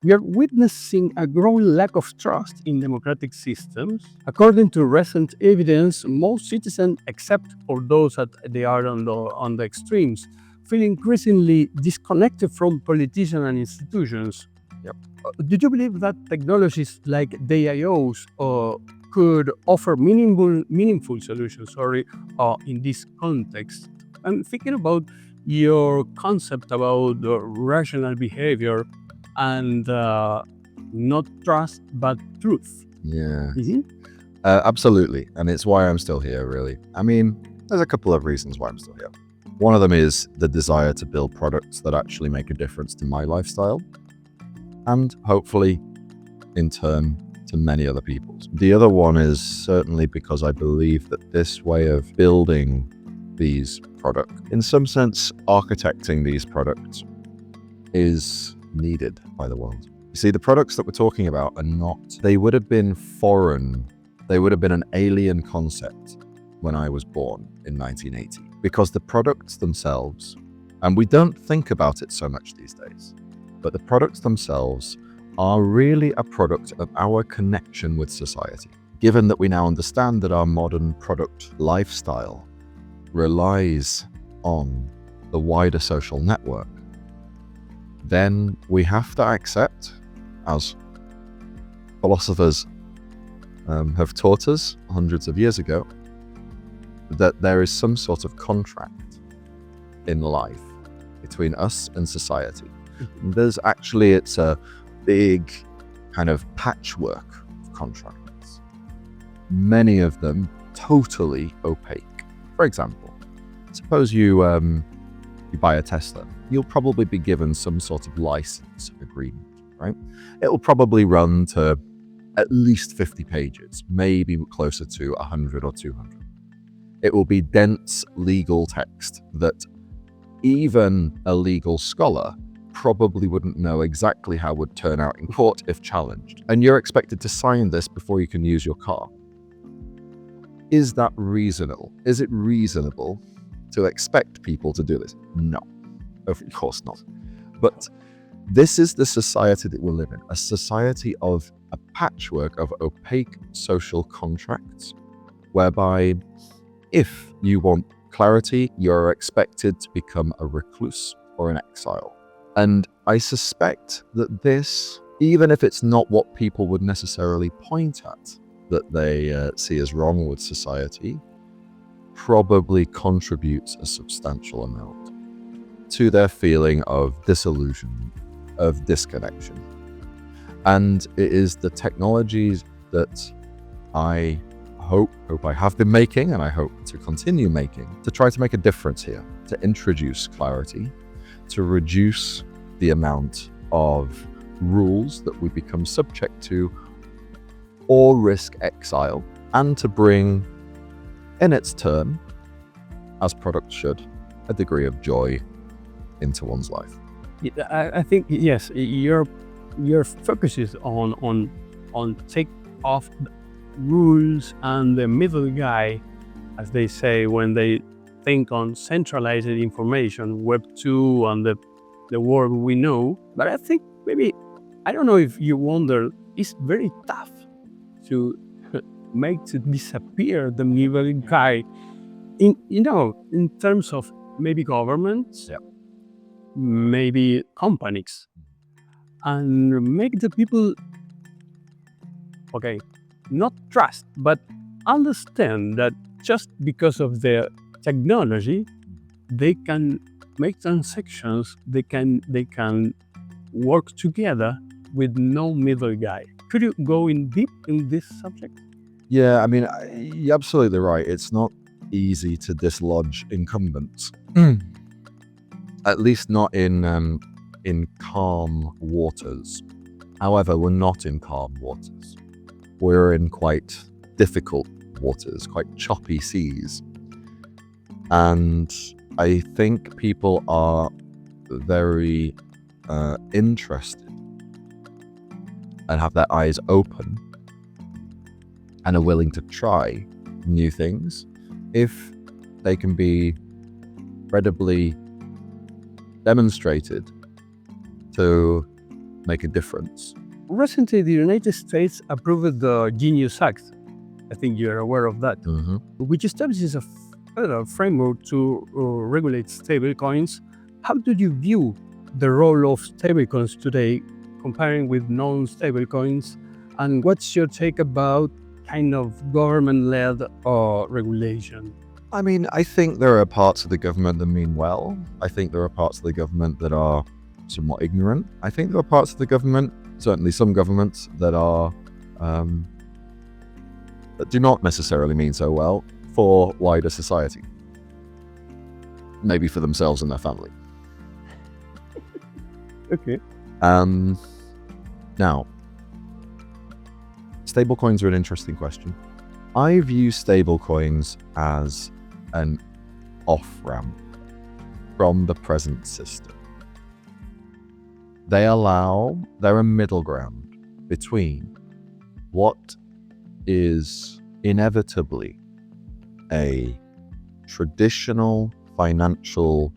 We are witnessing a growing lack of trust in democratic systems. According to recent evidence, most citizens, except for those that they are on the extremes, feel increasingly disconnected from politicians and institutions. Yep. Do you believe that technologies like DAOs could offer meaningful solutions in this context? I'm thinking about your concept about rational behavior and not trust but truth. Yeah. Mm-hmm. Absolutely. And it's why I'm still here, really. I mean, there's a couple of reasons why I'm still here. One of them is the desire to build products that actually make a difference to my lifestyle, and hopefully, in turn, to many other people's. The other one is certainly because I believe that this way of building these products, in some sense, architecting these products, is needed by the world. You see, the products that we're talking about are not, they would have been foreign, they would have been an alien concept when I was born in 1980. Because the products themselves, and we don't think about it so much these days, but the products themselves are really a product of our connection with society. Given that we now understand that our modern product lifestyle relies on the wider social network, then we have to accept, as philosophers have taught us hundreds of years ago, that there is some sort of contract in life between us and society. It's a big kind of patchwork of contracts, many of them totally opaque. For example, suppose you buy a Tesla, you'll probably be given some sort of license agreement, right? It will probably run to at least 50 pages, maybe closer to 100 or 200. It will be dense legal text that even a legal scholar probably wouldn't know exactly how it would turn out in court if challenged. And you're expected to sign this before you can use your car. Is that reasonable? Is it reasonable to expect people to do this? No, of course not. But this is the society that we live in, a society of a patchwork of opaque social contracts, whereby if you want clarity, you're expected to become a recluse or an exile. And I suspect that this, even if it's not what people would necessarily point at, that they see as wrong with society, probably contributes a substantial amount to their feeling of disillusionment, of disconnection. And it is the technologies that I hope I have been making, and I hope to continue making, to try to make a difference here, to introduce clarity, to reduce the amount of rules that we become subject to or risk exile, and to bring, in its turn, as products should, a degree of joy into one's life. I think, yes, your focus is on take off rules and the middle guy, as they say when they think on centralized information, Web 2 and the world we know. But I think maybe, I don't know if you wonder, it's very tough to make to disappear the middle guy in terms of maybe governments, Yep. maybe companies, and make the people, okay, not trust, but understand that just because of the technology, they can make transactions, they can work together with no middle guy. Could you go in deep in this subject? Yeah, I mean, you're absolutely right. It's not easy to dislodge incumbents, at least not in calm waters. However, we're not in calm waters. We're in quite difficult waters, quite choppy seas. And I think people are very interested and have their eyes open and are willing to try new things if they can be credibly demonstrated to make a difference. Recently, the United States approved the Genius Act. I think you're aware of that, which establishes a federal framework to regulate stablecoins. How do you view the role of stablecoins today, comparing with non-stablecoins? And what's your take about kind of government-led regulation? I mean, I think there are parts of the government that mean well. I think there are parts of the government that are somewhat ignorant. I think there are parts of the government, certainly some governments, that are that do not necessarily mean so well for wider society. Maybe for themselves and their family. Okay. Now, stablecoins are an interesting question. I view stablecoins as an off-ramp from the present system. They're a middle ground between what is inevitably a traditional financial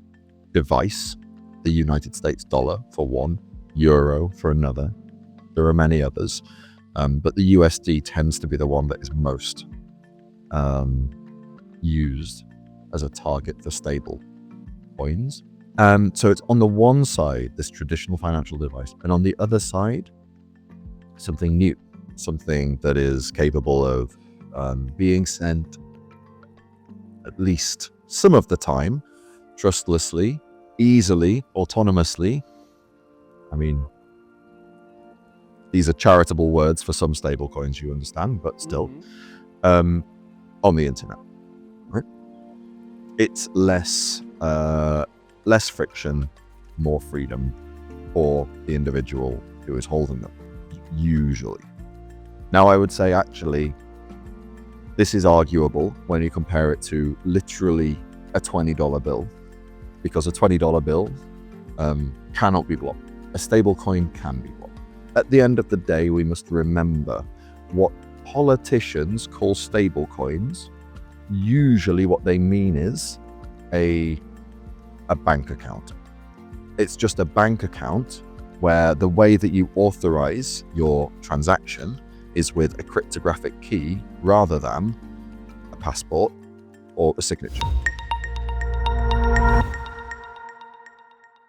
device, the United States dollar for one, euro for another. There are many others, but the USD tends to be the one that is most used as a target for stable coins. So it's on the one side, this traditional financial device, and on the other side, something new, something that is capable of being sent at least some of the time, trustlessly, easily, autonomously. I mean, these are charitable words for some stable coins, you understand, but still, on the internet, right? It's less friction, more freedom for the individual who is holding them, usually. Now, I would say, actually, this is arguable when you compare it to literally a $20 bill, because a $20 bill cannot be blocked. A stable coin can be blocked. At the end of the day, we must remember what politicians call stable coins. Usually what they mean is a bank account. It's just a bank account where the way that you authorize your transaction is with a cryptographic key rather than a passport or a signature.